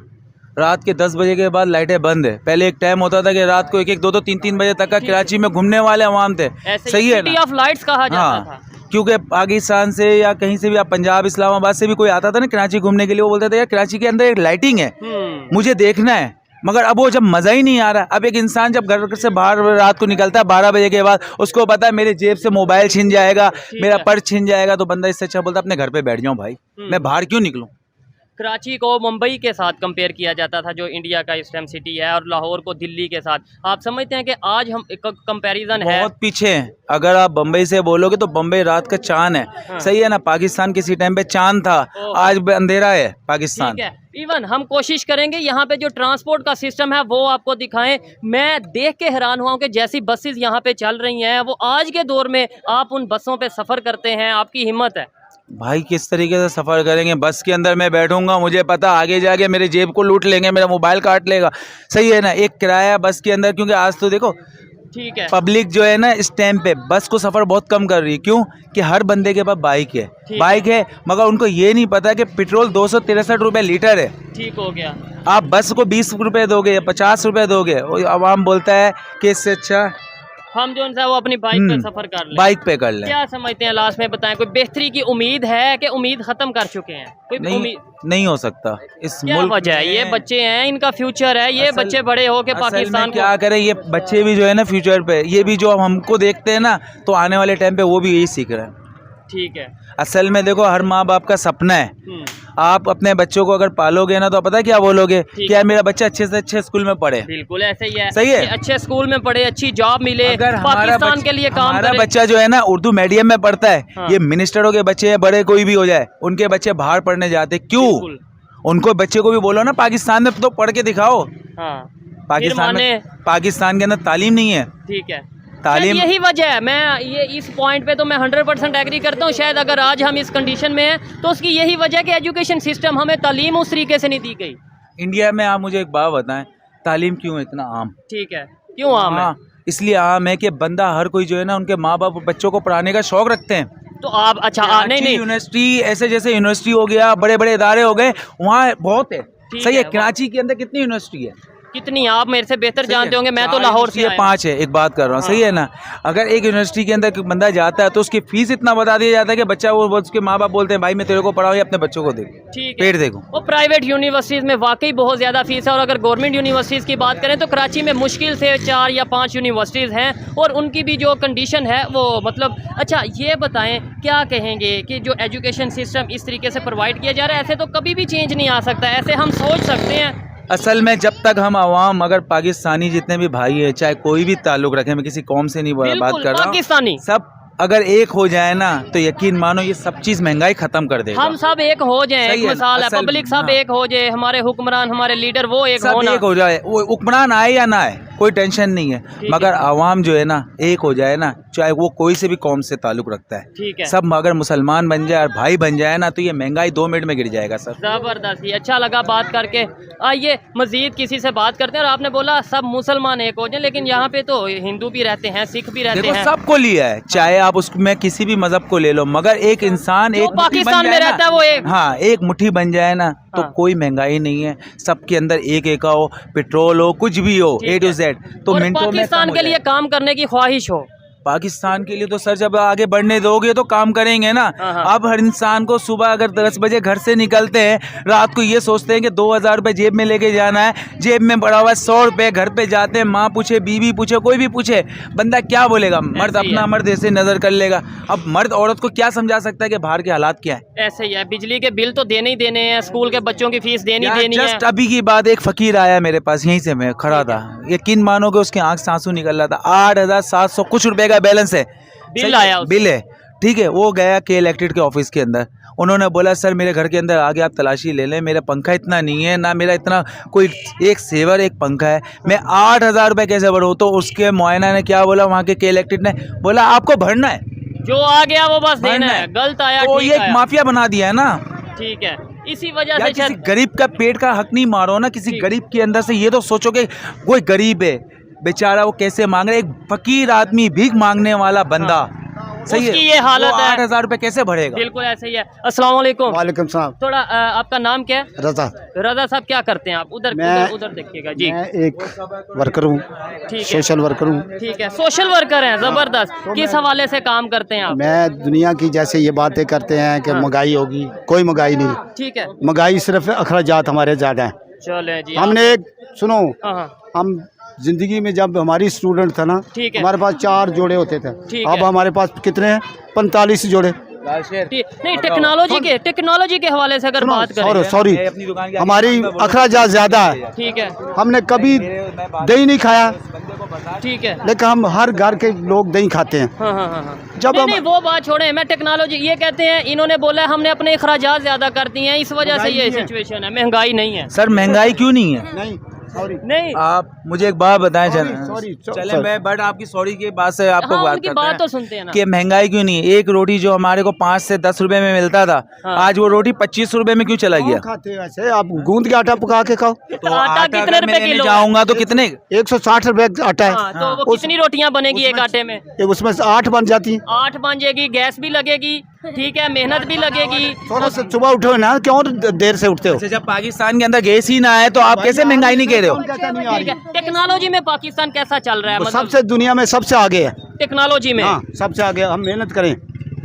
S2: रात के 10 बजे के बाद लाइटें बंद है। पहले एक टाइम होता था कि रात को 1-1, 2-2, 3-3 बजे तक का कराची में घूमने वाले अवाम थे।
S3: ऐसे
S2: सही है
S3: सिटी
S2: ना?
S3: ऑफ लाइट्स कहा जाता
S2: हाँ,
S3: था।
S2: क्योंकि पाकिस्तान से या कहीं से भी, आप पंजाब इस्लामाबाद से भी कोई आता था ना कराची घूमने के लिए, वो बोलते थे यार कराची के अंदर एक लाइटिंग है, मुझे देखना है। मगर अब वो जब मज़ा ही नहीं आ रहा। अब एक इंसान जब घर से बाहर रात को निकलता है 12 बजे के बाद, उसको पता है मेरे जेब से मोबाइल छिन जाएगा, मेरा पर्स छिन जाएगा, तो बंदा इससे अच्छा बोलता है अपने घर पे बैठ जाऊँ भाई, मैं बाहर क्यों निकलूँ।
S3: कराची को मुंबई के साथ कंपेयर किया जाता था, जो इंडिया का इस टाइम सिटी है, और लाहौर को दिल्ली के साथ। आप समझते हैं कि आज हम कंपैरिजन है?
S2: बहुत पीछे हैं। अगर आप बम्बई से बोलोगे तो बम्बई रात का चांद है। सही है ना? पाकिस्तान किसी टाइम पे चांद था, आज अंधेरा है पाकिस्तान।
S3: ठीक है, इवन हम कोशिश करेंगे यहाँ पे जो ट्रांसपोर्ट का सिस्टम है वो आपको दिखाएं। मैं देख के हैरान हुआ हूँ कि जैसी बसेस यहाँ पे चल रही हैं, वो आज के दौर में आप उन बसों पे सफ़र करते हैं, आपकी हिम्मत है?
S2: भाई किस तरीके से सफ़र करेंगे? बस के अंदर मैं बैठूंगा, मुझे पता आगे जाके मेरे जेब को लूट लेंगे, मेरा मोबाइल काट लेगा। सही है ना? एक किराया बस के अंदर, क्योंकि आज तो देखो
S3: ठीक है,
S2: पब्लिक जो है ना इस टाइम पे बस को सफ़र बहुत कम कर रही है। क्यों? कि हर बंदे के पास बाइक है, मगर उनको ये नहीं पता कि पेट्रोल 263 रुपये लीटर है।
S3: ठीक हो गया।
S2: आप बस को 20 रुपये दोगे या 50 रुपये दोगे, और आवाम बोलता है कि इससे अच्छा
S3: हम जो है वो अपनी बाइक पे सफ़र कर लें।
S2: बाइक पे कर लें।
S3: क्या समझते हैं, लास्ट में बताएं, कोई बेहतरी की उम्मीद है कि उम्मीद ख़त्म कर चुके हैं? कोई
S2: नहीं हो सकता। इस
S3: क्या
S2: मुल्क
S3: वजह है? ये बच्चे हैं, इनका फ्यूचर है, ये बच्चे बड़े हो के पाकिस्तान
S2: क्या करें? ये बच्चे भी जो है ना फ्यूचर पे, ये भी जो हमको देखते हैं ना, तो आने वाले टाइम पे वो भी यही सीख रहे हैं।
S3: ठीक है।
S2: असल में देखो, हर माँ बाप का सपना है, आप अपने बच्चों को अगर पालोगे ना तो पता है क्या बोलोगे कि यार मेरा बच्चा अच्छे से अच्छे स्कूल में पढ़े।
S3: बिल्कुल ऐसे ही है।
S2: सही है?
S3: कि अच्छे स्कूल में पढ़े, अच्छी जॉब मिले,
S2: अगर
S3: पाकिस्तान के लिए काम
S2: हमारा
S3: करे।
S2: बच्चा जो है ना उर्दू मीडियम में पढ़ता है,
S3: हाँ।
S2: ये मिनिस्टरों के बच्चे हैं, बड़े कोई भी हो जाए, उनके बच्चे बाहर पढ़ने जाते। क्यों?
S3: बिल्कुल।
S2: उनको बच्चे को भी बोलो ना पाकिस्तान में तो पढ़ के दिखाओ।
S3: हाँ,
S2: पाकिस्तान के अंदर तालीम नहीं है।
S3: ठीक है,
S2: तालीम
S3: यही वजह है। मैं ये इस पॉइंट पे तो मैं 100% एग्री करता हूँ। शायद अगर आज हम इस कंडीशन में हैं तो उसकी यही वजह है कि एजुकेशन सिस्टम, हमें तालीम उस तरीके से नहीं दी गई।
S2: इंडिया में आप मुझे एक बात बताएं, तालीम क्यों है इतना आम?
S3: ठीक है, क्यों आम है?
S2: इसलिए आम है कि बंदा हर कोई जो है ना उनके माँ बाप बच्चों को पढ़ाने का शौक रखते हैं।
S3: तो आप अच्छा नहीं
S2: यूनिवर्सिटी, ऐसे जैसे यूनिवर्सिटी हो गया, बड़े बड़े इदारे हो गए, वहाँ बहुत है। सही है? कराची के अंदर कितनी यूनिवर्सिटी है?
S3: कितनी? आप मेरे से बेहतर जानते होंगे, मैं तो लाहौर से
S2: 5 है, एक बात कर रहा हूँ। सही है ना? अगर एक यूनिवर्सिटी के अंदर बंदा जाता है तो उसकी फीस इतना बता दिया जाता है कि बच्चा, वो उसके माँ बाप बोलते हैं भाई मैं तेरे को पढ़ाऊँ या अपने बच्चों को देख, पेट देखो।
S3: वो प्राइवेट यूनिवर्सिटीज़ में वाकई बहुत ज़्यादा फीस है, और अगर गवर्नमेंट यूनिवर्सिटीज़ की बात करें तो कराची में मुश्किल से 4 या 5 यूनिवर्सिटीज़ हैं, और उनकी भी जो कंडीशन है वो मतलब। अच्छा ये बताएं, क्या कहेंगे कि जो एजुकेशन सिस्टम इस तरीके से प्रोवाइड किया जा रहा है, ऐसे तो कभी भी चेंज नहीं आ सकता, ऐसे हम सोच सकते हैं।
S2: असल में जब तक हम आवाम, अगर पाकिस्तानी जितने भी भाई है, चाहे कोई भी ताल्लुक रखे, मैं किसी कौम से नहीं बात कर रहा हूँ,
S3: पाकिस्तानी
S2: सब अगर एक हो जाए ना तो यकीन मानो ये सब चीज़ महंगाई ख़त्म कर देगा।
S3: हम सब एक हो जाए, एक मिसाल है, पब्लिक सब
S2: हाँ।
S3: एक हो जाए, हमारे हुक्मरान, हमारे लीडर वो एक
S2: सब एक हो जाए, वो हुक्मरान आए या ना आए कोई टेंशन नहीं है, मगर आवाम जो है ना एक हो जाए ना, चाहे वो कोई से भी कौम से ताल्लुक रखता है,
S3: ठीक है,
S2: सब अगर मुसलमान बन जाए और भाई बन जाए ना तो ये महंगाई 2 मिनट में गिर जाएगा सर।
S3: ज़बरदस्त, ये अच्छा लगा बात करके। आइए मज़ीद किसी से बात करते हैं। और आपने बोला सब मुसलमान एक हो जाए, लेकिन यहाँ पे तो हिंदू भी रहते हैं, सिख भी रहते हैं,
S2: सबको लिया है, चाहे आप उसमें किसी भी मजहब को ले लो, मगर एक इंसान एक
S3: पाकिस्तान में रहता है वो एक,
S2: हाँ एक मुट्ठी बन जाए ना तो कोई महंगाई नहीं है, सबके अंदर एक एक हो, पेट्रोल हो, कुछ भी हो, A to Z, तो मिनटों में
S3: पाकिस्तान के लिए काम करने की ख्वाहिश हो।
S2: पाकिस्तान के लिए तो सर जब आगे बढ़ने दोगे तो काम करेंगे ना। अब हर इंसान को सुबह अगर 10 बजे घर से निकलते हैं, रात को ये सोचते हैं कि 2000 रुपये जेब में लेके जाना है, जेब में पड़ा हुआ है 100 रुपये, घर पे जाते हैं, माँ पूछे, बीवी पूछे, कोई भी पूछे, बंदा क्या बोलेगा? मर्द अपना मर्द ऐसे नजर कर लेगा। अब मर्द औरत को क्या समझा सकता है कि बाहर के हालात क्या है?
S3: ऐसे ही है, बिजली के बिल तो देने ही देने हैं, स्कूल के बच्चों की फीस देनी है।
S2: जस्ट अभी की बात, एक फकीर आया मेरे पास, यहीं से मैं खड़ा था, यकीन मानो कि उसके आंख से आंसू निकल रहा था। 8700 कुछ रुपए का बैलेंस है,
S3: बिल आया,
S2: बिल है, ठीक है। वो गया के इलेक्ट्रिक के ऑफिस के अंदर, उन्होंने बोला सर मेरे घर के अंदर आगे आप तलाशी ले लें, मेरा पंखा इतना नहीं है ना, मेरा इतना कोई एक सेवर एक पंखा है, मैं 8,000 रुपये कैसे भरूँ। तो उसके मुआयना ने क्या बोला, वहाँ के इलेक्टेड ने बोला आपको भरना है,
S3: जो आ गया वो बस देना है, गलत आया
S2: तो
S3: ठीक
S2: ये एक
S3: आया।
S2: माफिया बना दिया है ना।
S3: ठीक है, इसी वजह
S2: यार
S3: से
S2: किसी
S3: शायद
S2: गरीब का पेट का हक नहीं मारो ना, किसी
S3: ठीक।
S2: गरीब के अंदर से ये तो सोचो कि कोई गरीब है बेचारा, वो कैसे मांग रहा है, एक फकीर आदमी भीख मांगने वाला बंदा, सही है,
S3: उसकी ये हालत है।
S2: 8,000 रुपये कैसे भरेगा।
S3: बिल्कुल ऐसे ही है। अस्सलाम वालेकुम।
S4: वालेकुम सलाम।
S3: थोड़ा आपका नाम क्या है?
S4: रजा,
S3: रजा साहब क्या करते हैं आप? उधर
S4: मैं-
S3: उधर उधर देखिएगा जी।
S4: मैं एक वर्कर हूँ,
S3: ठीक है,
S4: सोशल वर्कर हूँ।
S3: ठीक है, सोशल वर्कर हैं, जबरदस्त। किस हवाले से काम करते हैं आप?
S4: मैं दुनिया की जैसे ये बातें करते हैं कि
S3: हाँ।
S4: महंगाई होगी, कोई महंगाई नहीं।
S3: ठीक है,
S4: महंगाई सिर्फ अखराजात हमारे ज़्यादा हैं।
S3: चले जी।
S4: हमने एक सुनो,
S3: हाँ हाँ,
S4: हम जिंदगी में जब हमारी स्टूडेंट था ना,
S3: ठीक है।
S4: हमारे पास 4 जोड़े होते थे,
S3: ठीक
S4: अब
S3: है।
S4: हमारे पास कितने हैं? 45 जोड़े।
S3: ठीक। नहीं, टेक्नोलॉजी के हवाले से अगर बात
S4: सॉरी
S3: करें,
S4: सॉरी,
S2: मैं अपनी दुकान के आगे
S4: हमारी
S2: दुकान पे बोल-
S4: अखराजात ज़्यादा है।
S3: ठीक है,
S4: हमने कभी दही नहीं खाया,
S3: ठीक है।
S4: लेकिन हम हर घर के लोग दही खाते हैं।
S3: हाँ हाँ हाँ हाँ।
S4: जब
S3: नहीं
S4: हम-
S3: नहीं, वो बात छोड़े, मैं टेक्नोलॉजी ये कहते हैं, इन्होंने बोला हमने अपने अखराजात ज्यादा कर दिए हैं, इस वजह से
S4: महंगाई
S3: ये
S4: नहीं है।
S3: सिचुएशन है, महंगाई नहीं है।
S2: सर महंगाई क्यों नहीं है।
S4: नहीं सॉरी,
S3: नहीं,
S2: आप मुझे एक बात बताएं,
S4: सॉरी,
S2: चले मैं बट आपकी सॉरी की बात से आपको
S3: हाँ,
S2: बात
S3: उनकी
S2: करते
S3: बात
S2: हैं
S3: तो सुनते हैं ना।
S2: कि महंगाई क्यों नहीं है। एक रोटी जो हमारे को 5 से 10 रुपए में मिलता था,
S3: हाँ।
S2: आज वो रोटी 25 रुपए में क्यों चला गया।
S4: खाते हैं वैसे, आप गूंद के आटा पका के खाओ।
S2: तो
S3: आटा
S2: अगर
S3: कितने
S2: मैं
S3: रुपए
S2: लेने
S3: किलो?
S2: जाऊंगा तो कितने
S4: 160 रुपए आटा है।
S3: हाँ, तो वो कितनी रोटियां बनेगी एक आटे में?
S4: उसमें से 8 बन जाती हैं।
S3: 8 बन जाएगी, गैस भी लगेगी, ठीक है, मेहनत भी लगेगी।
S4: थोड़ा सा सुबह उठो ना, क्यों देर से उठते हो?
S2: अच्छा, जब पाकिस्तान के अंदर गैस ही ना आए तो आप कैसे महंगाई नहीं कह रहे हो।
S3: ठीक है, टेक्नोलॉजी में पाकिस्तान कैसा चल रहा है?
S4: वो
S3: मतलब
S4: सबसे दुनिया में सबसे आगे है।
S3: टेक्नोलॉजी में,
S4: हाँ, सबसे आगे। हम मेहनत करें।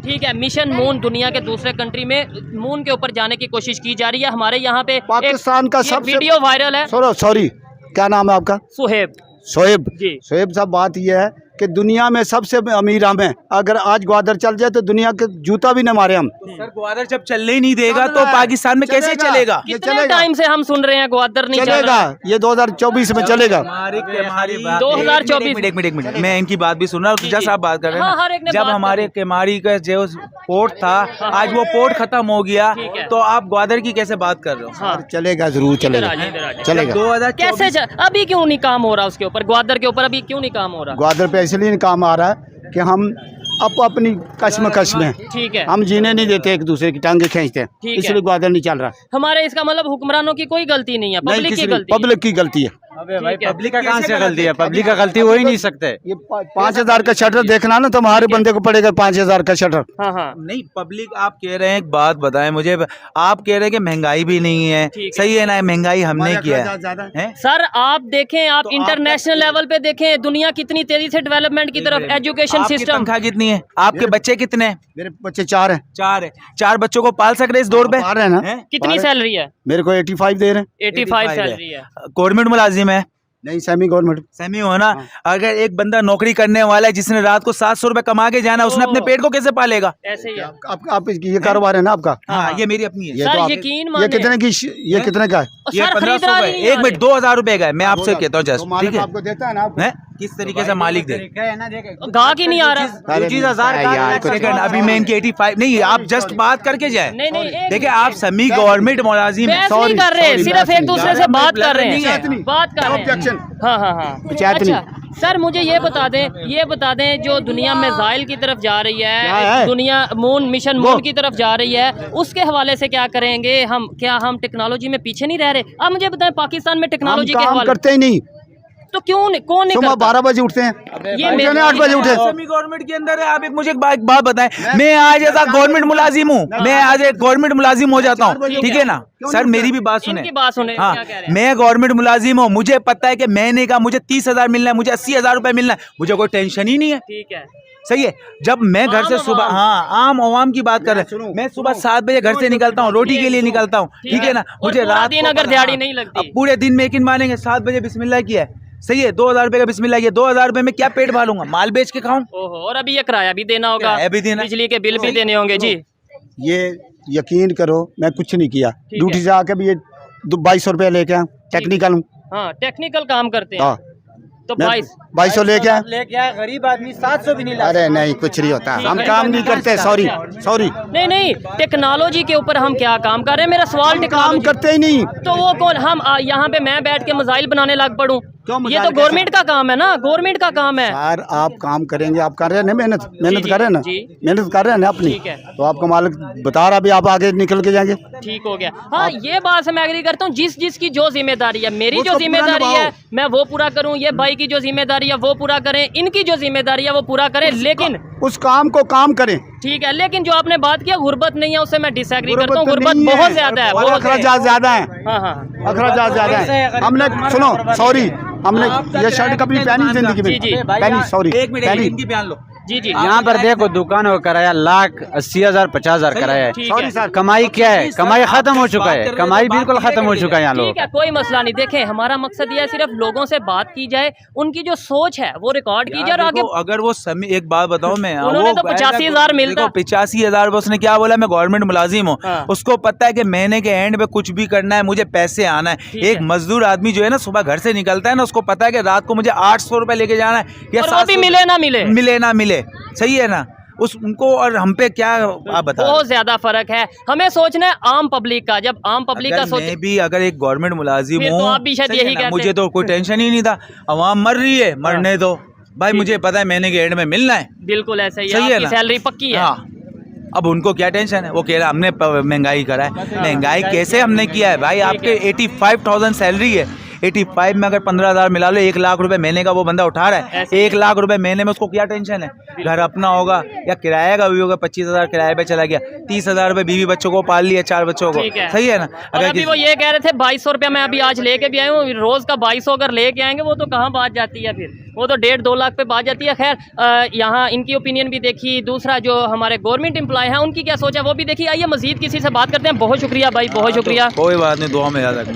S3: ठीक है। मिशन मून, दुनिया के दूसरे कंट्री में मून के ऊपर जाने की कोशिश की जा रही है। हमारे यहाँ पे
S4: पाकिस्तान का
S3: ये
S4: सबसे
S3: वीडियो वायरल है।
S4: सॉरी, क्या नाम है आपका?
S3: सुहेब
S4: शोएब
S3: जी।
S4: शोएब साहब, बात यह है कि दुनिया में सबसे अमीर हम हैं। अगर आज ग्वादर चल जाए तो दुनिया के जूता भी न मारे हम।
S2: सर ग्वादर जब चलने ही नहीं देगा तो पाकिस्तान में कैसे चलेगा।
S4: ये
S3: कितने
S4: चलेगा।
S3: टाइम से हम सुन रहे हैं ग्वादर नहीं चल
S4: चलेगा,
S3: रहा?
S4: ये 2024 में चलेगा।
S2: हमारी
S3: 2024
S2: एक मिनट मैं इनकी बात भी सुन रहा हूँ, जस्ट आप बात कर रहे हैं
S3: हाँ,
S2: ना।
S3: हर एक ने
S2: जब
S3: बात
S2: हमारे
S3: करी।
S2: केमारी का जो पोर्ट था, आज वो पोर्ट खत्म हो गया,
S3: ठीक है।
S2: तो आप ग्वादर की कैसे बात कर रहे हो।
S3: हाँ,
S4: चलेगा, जरूर
S3: इधर
S4: चलेगा,
S3: आ जाइए, इधर आ जाइए।
S4: चलेगा।
S2: 2024
S3: कैसे अभी क्यों नहीं काम हो रहा उसके ऊपर, ग्वादर के ऊपर अभी क्यों नहीं काम हो रहा?
S4: ग्वादर पे इसलिए नहीं काम आ रहा है कि हम अपनी कश्मकश में
S3: ठीक है,
S4: हम जीने नहीं देते, एक दूसरे की टांगे खींचते हैं,
S3: ठीक है।
S4: इसलिए ग्वादर नहीं चल रहा।
S3: हमारे इसका मतलब हुक्मरानों की कोई गलती नहीं है,
S4: नहीं,
S3: पब्लिक की
S4: किसी
S3: गलती है।
S4: पब्लिक की गलती है।
S2: अबे
S3: भाई,
S2: पब्लिक का कहाँ से गलती है, पब्लिक का गलती हो ही नहीं सकते।
S4: ये 5,000 का शटर देखना ना, तो हमारे बंदे को पड़ेगा 5,000 का शटर।
S3: हाँ हाँ,
S2: नहीं पब्लिक, आप कह रहे हैं, एक बात बताएं मुझे, आप कह रहे हैं कि महंगाई भी नहीं है,
S3: ठीक है।
S2: सही है ना, महंगाई हमने
S4: हमारे
S2: किया
S4: अखराजात ज्यादा
S2: है।
S3: सर आप देखें, आप
S2: तो आप
S3: इंटरनेशनल लेवल पे देखें, दुनिया कितनी तेजी से डेवलपमेंट की तरफ, एजुकेशन
S2: आपकी
S3: सिस्टम।
S2: तनख्वाह कितनी है, आपके बच्चे कितने हैं।
S4: मेरे बच्चे 4 हैं।
S2: 4 है, 4 बच्चों को पाल सक रहे इस दौर पे।
S4: आ रहे हैं ना,
S2: हैं?
S3: कितनी सैलरी है?
S4: मेरे को 85 दे रहे हैं।
S3: 85
S2: है।
S3: सैलरी है।
S2: गवर्नमेंट मुलाजिम है,
S4: नहीं, सेमी गवर्नमेंट।
S2: सेमी हो ना। अगर एक बंदा नौकरी करने वाला है जिसने रात को 700 रुपए कमा के जाना, उसने अपने पेट को कैसे पालेगा।
S3: ऐसे ही है।
S4: आप ये कारोबार है ना आपका?
S2: हाँ ये मेरी अपनी है।
S4: ये
S3: सर
S4: तो आप-
S3: यकीन
S4: ये
S3: माने,
S4: कितने की, ये कितने का है?
S3: और
S2: ये
S3: सर
S2: 1500
S3: खरीदार
S2: का
S3: ही
S2: है।
S3: नहीं
S2: एक
S3: आ
S2: मिनट, 2000 रुपए का है, मैं आपसे कहता हूँ
S4: तो
S2: जस्ट,
S4: मालिक
S2: ठीक है।
S4: आपको देता है ना आपको?
S2: हैं? किस तरीके से मालिक दे
S3: रहे। गाहक ही नहीं आ रहा।
S2: 25,000
S4: यार, कुछ-
S2: सेकंड, अभी मैं इनकी 85 नहीं, आप जस्ट बात करके जाए।
S3: नहीं नहीं, एक
S2: देखिए आप सेमी गवर्नमेंट मुलाजिम है।
S3: बहस नहीं
S4: sorry,
S3: कर रहे,
S4: sorry,
S3: सिर्फ
S4: बहस
S3: एक
S4: नहीं।
S3: दूसरे से
S2: यार,
S3: बात
S2: मैं
S3: कर रहे
S2: नहीं है।
S3: हैं, बात कर रहे हैं।
S4: Objection।
S3: हाँ हाँ हाँ,
S4: पंचायत
S3: अच्छा सर मुझे ये बता दें जो दुनिया मिसाइल की तरफ जा रही
S4: क्या
S3: है,
S4: है?
S3: दुनिया मून मिशन
S4: वो-
S3: मून की तरफ जा रही है, उसके हवाले से क्या करेंगे हम? क्या हम टेक्नोलॉजी में पीछे नहीं रह रहे? आप मुझे बताएं, पाकिस्तान में
S4: हम
S3: टेक्नोलॉजी के
S4: काम
S3: हवाले
S4: करते ही नहीं।
S3: तो क्यों नहीं, कौन नहीं
S4: सुबह
S3: करता?
S4: 12 बजे उठते हैं,
S3: ये
S4: उठे
S3: मेरे-
S4: नहीं, 8 बजे उठे।
S2: सेमी गवर्नमेंट के अंदर है। आप एक मुझे एक बात बताएं, मैं आज ऐसा गवर्नमेंट मुलाजिम हूँ, मैं आज एक गवर्नमेंट मुलाजिम हो जाता हूँ, ठीक है ना। सर मेरी भी बात सुने,
S3: इनकी बात सुने,
S2: हाँ
S3: क्या कह रहे हैं?
S2: मैं गवर्नमेंट मुलाजिम हूँ, मुझे पता है कि मैंने कहा मुझे 30,000 मिलना है, मुझे 80,000 रुपए मिलना है, मुझे कोई टेंशन ही नहीं है,
S3: ठीक है।
S2: सही है। जब मैं घर से
S3: आम
S2: सुबह,
S3: आवाम।
S2: हाँ आम आवाम की बात कर रहे हैं, मैं सुबह 7 बजे घर से निकलता हूँ, रोटी के लिए निकलता हूँ, ठीक है ना।
S3: और
S2: मुझे
S3: पूरा
S2: रात
S3: दिन
S2: को
S3: अगर
S2: हाँ,
S3: दिहाड़ी नहीं लगती।
S2: अब पूरे दिन में यकीन मानेंगे 7 बजे बिस्मिल्लाह किया है, सही है, 2,000 रुपए का बिस्मिल्लाह किया, 2,000 रुपए में क्या पेट भरूंगा, माल बेच के खाऊं।
S3: ओहो, और अभी ये किराया भी देना होगा,
S2: किराया भी देना।
S3: बिजली के बिल भी देने होंगे जी।
S4: ये यकीन करो, मैं कुछ नहीं किया,
S3: ठीक
S4: ड्यूटी
S3: है।
S4: से आके भी ये 2200 रुपया लेके आया, टेक्निकल हूँ।
S3: हाँ टेक्निकल काम करते हैं।
S4: हाँ,
S3: तो
S4: 2200 लेके आए।
S2: लेके आए, गरीब आदमी 700 भी नहीं ला
S4: अरे नहीं, कुछ नहीं होता, हम काम नहीं करते। सॉरी सॉरी,
S3: नहीं नहीं, टेक्नोलॉजी के ऊपर हम क्या काम कर रहे हैं? मेरा सवाल
S4: काम
S3: टेक्नोलॉजी
S4: करते ही नहीं।
S3: तो वो कौन? हम यहाँ पे मैं बैठ के मिसाइल बनाने लग पड़ूं?
S4: क्यों
S3: ये
S4: मिसाइल
S3: तो
S4: कैसे?
S3: गवर्नमेंट का काम है ना, गवर्नमेंट का काम है।
S4: यार आप काम करेंगे, आप कर रहे हैं ना, मेहनत
S3: जी,
S4: कर रहे हैं ना,
S3: जी।
S4: मेहनत कर रहे हैं ना अपनी,
S3: ठीक है।
S4: तो आपका मालिक बता रहा, अभी आप आगे निकल के जाएंगे।
S3: ठीक हो गया। हाँ, ये बात से मैं एग्री करता हूँ। जिसकी जो जिम्मेदारी है, मेरी
S4: उसको
S3: जो
S4: पूरा
S3: जिम्मेदारी
S4: निभाओ।
S3: है मैं वो पूरा करूँ, ये भाई की जो जिम्मेदारी है वो पूरा करें, इनकी जो जिम्मेदारी है वो पूरा करें, लेकिन
S4: उस काम को काम करें।
S3: ठीक है। लेकिन जो आपने बात किया गुर्बत नहीं है, उससे मैं डिसएग्री करता हूँ।
S4: तो
S3: गुर्बत
S4: नहीं
S3: बहुत ज्यादा है,
S4: और
S3: बहुत
S4: अखराजात ज्यादा है,
S3: हाँ हाँ
S4: अखराजात ज्यादा है। हमने सुनो, सॉरी, हमने ये शर्ट कभी पहनी जिंदगी में,
S3: जी, जी।
S4: पहनी, सॉरी,
S2: एक मिनट,
S4: पहनी।
S2: इनकी बयान लो।
S3: जी जी।
S5: यहाँ पर देखो दुकानों का किराया 1,80,000 50,000 किराया है।
S3: ठीक
S4: सॉरी
S3: है,
S4: सर,
S5: कमाई क्या है? कमाई खत्म हो चुका है, कमाई बिल्कुल खत्म हो चुका है यहाँ लोगों
S3: ठीक है, कोई मसला नहीं। देखें, हमारा मकसद ये है सिर्फ लोगों से बात की जाए, उनकी जो सोच है वो रिकॉर्ड की जाए और आगे।
S2: देखो, अगर वो समय एक बात बताऊं मैं,
S3: उन्होंने तो 85,000 मिलता।
S2: 85,000 उसने क्या बोला, मैं गवर्नमेंट मुलाजिम हूँ।
S3: हाँ।
S2: उसको पता है कि महीने के एंड में कुछ भी करना है, मुझे पैसे आना है।
S3: ठीक
S2: एक
S3: है।
S2: मजदूर आदमी जो है ना, सुबह घर से निकलता है ना, उसको पता है कि रात को मुझे 800 रुपए लेके जाना है या
S3: और वो भी
S2: 700
S3: मिले ना मिले।
S2: मिले ना मिले, सही है ना। उस उनको और हम पे क्या आप बता
S3: बहुत ज्यादा फर्क है। हमें सोचना है आम पब्लिक का। जब आम पब्लिक का सोच,
S2: मैं भी अगर एक गवर्नमेंट मुलाजिम
S3: फिर
S2: हूँ,
S3: तो आप भी शायद
S2: सही है
S3: यही
S2: ना,
S3: कहते
S2: मुझे
S3: हैं।
S2: तो कोई टेंशन ही नहीं था। अवाम मर रही है, मरने दो भाई, मुझे पता है महीने के एंड में मिलना है।
S3: बिल्कुल ऐसा ही है,
S2: सही है
S3: आपकी
S2: ना?
S3: सैलरी पक्की है।
S2: हाँ, अब उनको क्या टेंशन है? वो कह रहा हमने महंगाई करा है। महंगाई कैसे हमने किया है भाई? आपके 85,000 सैलरी है, 85 में अगर 15,000 मिला लो, 1 लाख रुपए महीने का वो बंदा उठा रहा है।
S3: ऐसे
S2: 1 लाख रुपए महीने में उसको क्या टेंशन है? घर अपना होगा या किराए का भी होगा, 25,000 किराए पे चला गया, 30,000 रुपए बीवी बच्चों को पाल लिया, 4 बच्चों को,
S3: ठीक है।
S2: सही है ना।
S3: और अभी वो ये कह रहे थे 2200 रुपया मैं अभी आज लेके भी आया हूँ, रोज का 2200 अगर लेके आएंगे वो तो कहाँ बात जाती है, फिर वो तो 1.5-2 लाख पे बात जाती है। खैर, यहाँ इनकी ओपिनियन भी देखी, दूसरा जो हमारे गवर्नमेंट एम्प्लॉय हैं उनकी क्या सोच है वो भी देखी। आइए मजीद किसी से बात करते हैं। बहुत शुक्रिया भाई, बहुत शुक्रिया।
S2: कोई बात नहीं, दुआ में याद रखना।